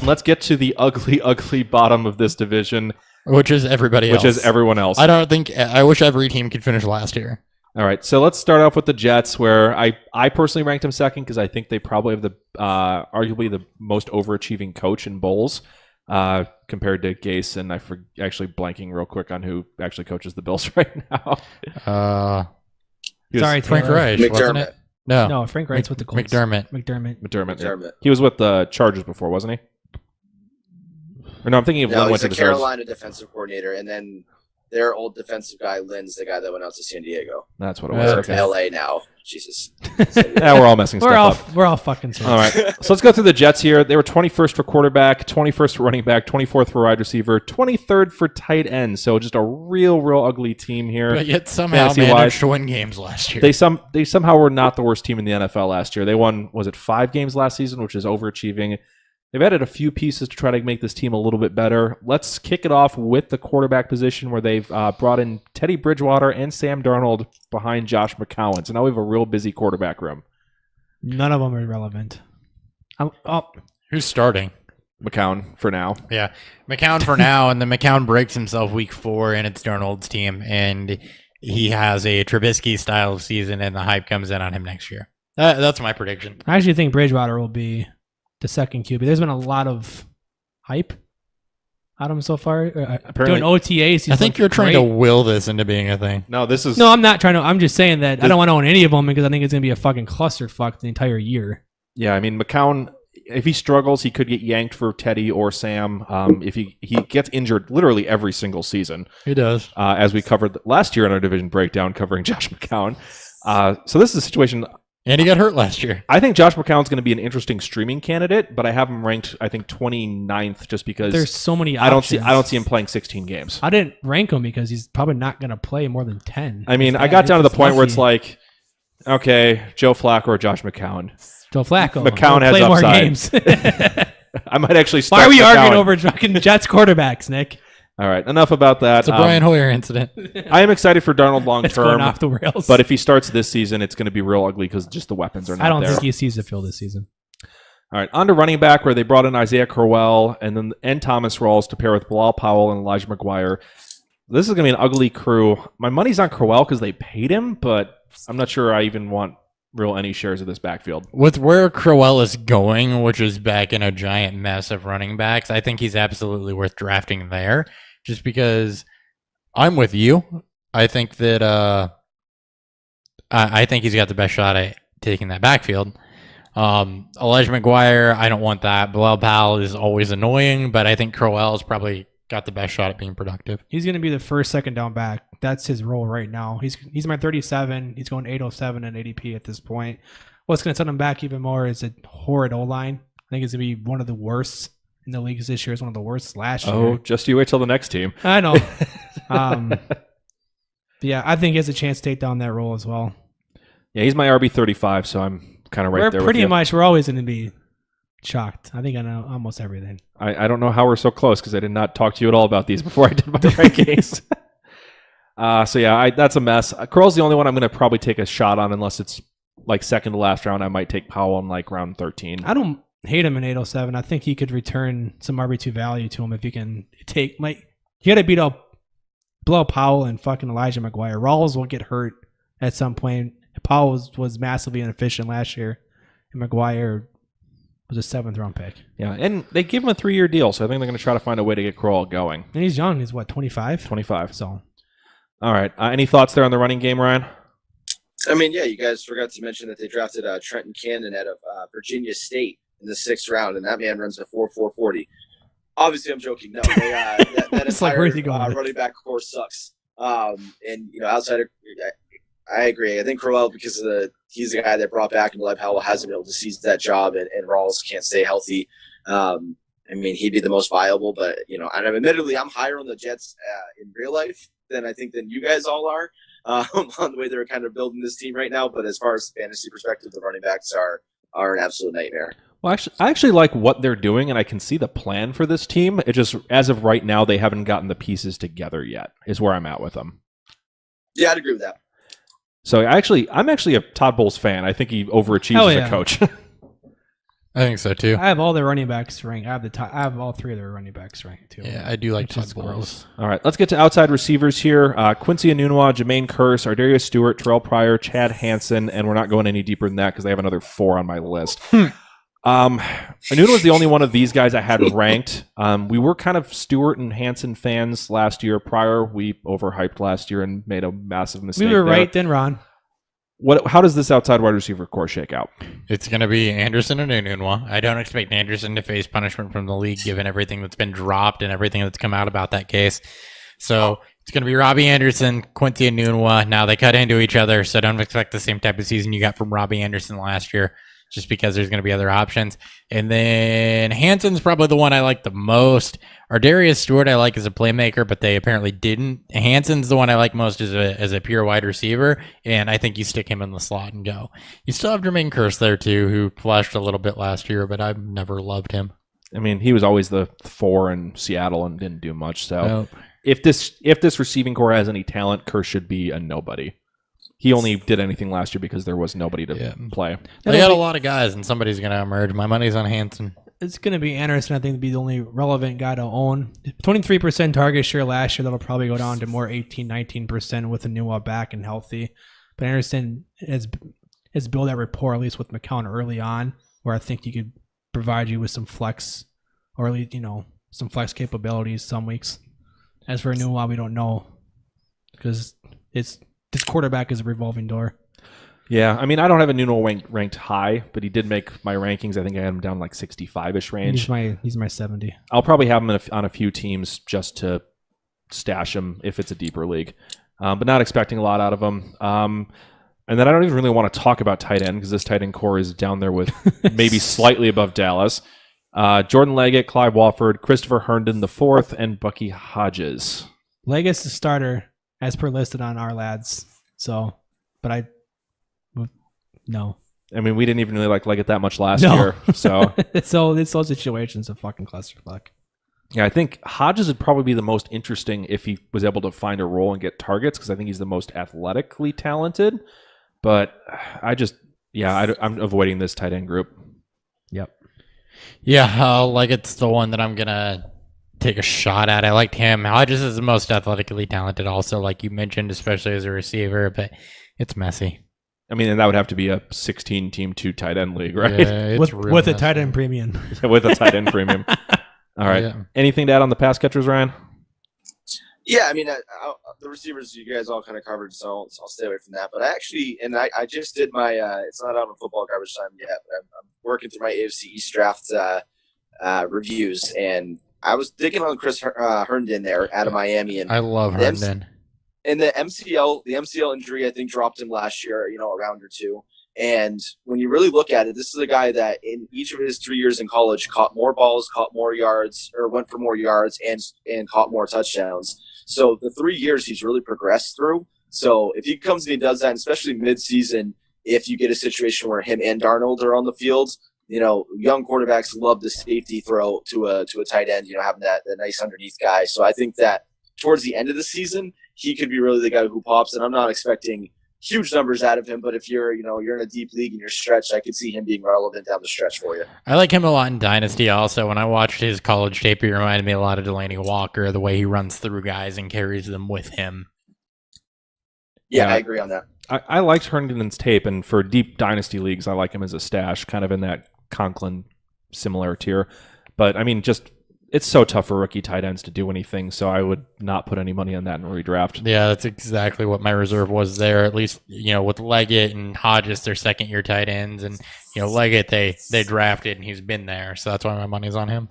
let's get to the ugly, ugly bottom of this division. Which is everybody else. Which is everyone else. I wish every team could finish last year. All right, so let's start off with the Jets, where I personally ranked them second because I think they probably have the arguably the most overachieving coach in bowls compared to Gase, and actually blanking real quick on who actually coaches the Bills right now. Sorry, Frank Reich, wasn't it? No, Frank Reich's with the Colts. McDermott. Yeah. He was with the Chargers before, wasn't he? Or no, I'm thinking of Lynn went to the Carolina defensive coordinator, and then their old defensive guy, Lynn's the guy that went out to San Diego. That's what it was. Okay. LA now. Jesus. Yeah, we're all messing stuff up. We're all fucking sorts. All right. So let's go through the Jets here. They were 21st for quarterback, 21st for running back, 24th for wide receiver, 23rd for tight end. So just a real ugly team here. But yet somehow managed to win games last year. They somehow were not the worst team in the NFL last year. They won, was it 5 games last season, which is overachieving. They've added a few pieces to try to make this team a little bit better. Let's kick it off with the quarterback position where they've brought in Teddy Bridgewater and Sam Darnold behind Josh McCown. So now we have a real busy quarterback room. None of them are relevant. Who's starting? McCown for now. Yeah, McCown for now, and then McCown breaks himself week 4, and it's Darnold's team, and he has a Trubisky-style season, and the hype comes in on him next year. That's my prediction. I actually think Bridgewater will be the second QB. There's been a lot of hype on him so far. Doing OTAs, I think you're trying to will this into being a thing. No, I'm not trying to. I'm just saying that I don't want to own any of them because I think it's going to be a fucking clusterfuck the entire year. Yeah, I mean, McCown, if he struggles, he could get yanked for Teddy or Sam. If he gets injured literally every single season. He does. As we covered last year in our division breakdown covering Josh McCown. So this is a situation... And he got hurt last year. I think Josh McCown's going to be an interesting streaming candidate, but I have him ranked, I think, 29th just because there's so many options. I don't see him playing 16 games. I didn't rank him because he's probably not going to play more than 10. I mean, I got down to the point where it's like, okay, Joe Flacco or Josh McCown. Joe Flacco. McCown has play upside. More games. I might actually start Why are we McCown. arguing over fucking Jets quarterbacks, Nick? All right, enough about that. It's a Brian Hoyer incident. I am excited for Darnold long It's term. going off the rails. But if he starts this season, it's going to be real ugly because just the weapons are not there. I don't think he sees the field this season. All right, on to running back where they brought in Isaiah Crowell and Thomas Rawls to pair with Bilal Powell and Elijah McGuire. This is going to be an ugly crew. My money's on Crowell because they paid him, but I'm not sure I even want any shares of this backfield. With where Crowell is going, which is back in a giant mess of running backs, I think he's absolutely worth drafting there. Just because I'm with you. I think that I think he's got the best shot at taking that backfield. Elijah McGuire, I don't want that. Bilal Powell is always annoying, but I think Crowell's probably got the best shot at being productive. He's going to be the first second down back. That's his role right now. He's my 37. He's going 807 and ADP at this point. What's going to set him back even more is a horrid O-line. I think it's going to be one of the worst in the leagues this year. It's one of the worst last year. Oh, just you wait till the next team. I know. Yeah, I think he has a chance to take down that role as well. Yeah, he's my RB35, so I'm kind of right there with you. We're always going to be shocked. I think I know almost everything. I don't know how we're so close because I did not talk to you at all about these before I did my rankings. So yeah, that's a mess. Crowell's the only one I'm going to probably take a shot on unless it's like second to last round. I might take Powell in like round 13. I don't hate him in 807. I think he could return some RB2 value to him if you can take you got to beat up Bilal Powell and fucking Elijah McGuire. Rawls will get hurt at some point. Powell was massively inefficient last year, and McGuire was a 7th round pick. Yeah, and they give him a 3-year deal, so I think they're going to try to find a way to get Crowell going. And he's young. He's what, 25? 25. So, all right. Any thoughts there on the running game, Ryan? I mean, yeah, you guys forgot to mention that they drafted Trenton Cannon out of Virginia State in the 6th round, and that man runs a 4.40. Obviously, I'm joking. No, that entire running back core sucks. And outside of, I agree. I think Crowell, because he's the guy that brought back, and Bilal Powell hasn't been able to seize that job, and Rawls can't stay healthy. I mean, he'd be the most viable, but and admittedly, I'm higher on the Jets in real life than you guys all are on the way they're kind of building this team right now. But as far as fantasy perspective, the running backs are an absolute nightmare. Well, I actually like what they're doing, and I can see the plan for this team. It just, as of right now, they haven't gotten the pieces together yet, is where I'm at with them. Yeah, I'd agree with that. So I'm actually a Todd Bowles fan. I think he overachieves as a coach. I think so too. I have all their running backs ranked. I have all 3 of their running backs ranked too. Yeah, I do like Which is Todd Bowles. All right, let's get to outside receivers here. Quincy Enunwa, Jermaine Kearse, Ardarius Stewart, Terrell Pryor, Chad Hansen, and we're not going any deeper than that because they have another 4 on my list. Enunwa was the only one of these guys I had ranked. We were kind of Stewart and Hansen fans last year. Pryor, we overhyped last year and made a massive mistake. We were there. right then, Ron. How does this outside wide receiver core shake out? It's going to be Anderson and Enunwa. I don't expect Anderson to face punishment from the league given everything that's been dropped and everything that's come out about that case. So it's going to be Robbie Anderson, Quincy Enunwa. Now they cut into each other, so don't expect the same type of season you got from Robbie Anderson last year, just because there's going to be other options. And then Hansen's probably the one I like the most. Ardarius Stewart I like as a playmaker, but they apparently didn't. Hansen's the one I like most as a pure wide receiver, and I think you stick him in the slot and go. You still have Jermaine Kearse there too, who flashed a little bit last year, but I've never loved him. I mean, he was always the 4 in Seattle and didn't do much. So Nope. if this receiving core has any talent, Kearse should be a nobody. He only did anything last year because there was nobody to play. They got a lot of guys, and somebody's going to emerge. My money's on Hansen. It's going to be Anderson, I think, to be the only relevant guy to own. 23% target share last year. That'll probably go down to more 18, 19% with Enunwa back and healthy. But Anderson has built that rapport, at least with McCown early on, where I think he could provide you with some flex, or at least, some flex capabilities some weeks. As for Enunwa, we don't know because this quarterback is a revolving door. Yeah, I mean, I don't have Enunwa ranked high, but he did make my rankings. I think I had him down like 65-ish range. He's my 70. I'll probably have him on a few teams just to stash him if it's a deeper league, but not expecting a lot out of him. And then I don't even really want to talk about tight end because this tight end core is down there with maybe slightly above Dallas. Jordan Leggett, Clive Walford, Christopher Herndon IV, and Bucky Hodges. Leggett's the starter as per listed on our lads. So, but no. I mean, we didn't even really like Leggett that much last year. So it's those situations of fucking clusterfuck. Yeah, I think Hodges would probably be the most interesting if he was able to find a role and get targets because I think he's the most athletically talented. But I'm avoiding this tight end group. Yep. Yeah, Leggett's the one that I'm going to take a shot at. I liked him. Hodges is the most athletically talented also, like you mentioned, especially as a receiver, but it's messy. I mean, and that would have to be a 16-team 2 tight end league, right? Yeah, with a tight end premium. With a tight end premium. All right. Yeah. Anything to add on the pass catchers, Ryan? Yeah, I mean, the receivers you guys all kind of covered, so I'll stay away from that. But I just did my, it's not out on football garbage time yet, but I'm working through my AFC East draft reviews, and I was digging on Chris Herndon there out of Miami. And I love Herndon. And the MCL injury, I think, dropped him last year, a round or two. And when you really look at it, this is a guy that in each of his 3 years in college caught more balls, caught more yards, or went for more yards and caught more touchdowns. So the 3 years he's really progressed through. So if he comes and he does that, and especially mid-season, if you get a situation where him and Darnold are on the field, young quarterbacks love the safety throw to a tight end, having that nice underneath guy. So I think that towards the end of the season, he could be really the guy who pops, and I'm not expecting huge numbers out of him, but if you're in a deep league and you're stretched, I could see him being relevant down the stretch for you. I like him a lot in Dynasty also. When I watched his college tape, he reminded me a lot of Delaney Walker, the way he runs through guys and carries them with him. Yeah, I agree on that. I liked Herndon's tape, and for deep Dynasty leagues, I like him as a stash, kind of in that Conklin similar tier. But, I mean, it's so tough for rookie tight ends to do anything, so I would not put any money on that in redraft. Yeah, that's exactly what my reserve was there. At least, with Leggett and Hodges, their second-year tight ends, and Leggett they drafted and he's been there, so that's why my money's on him.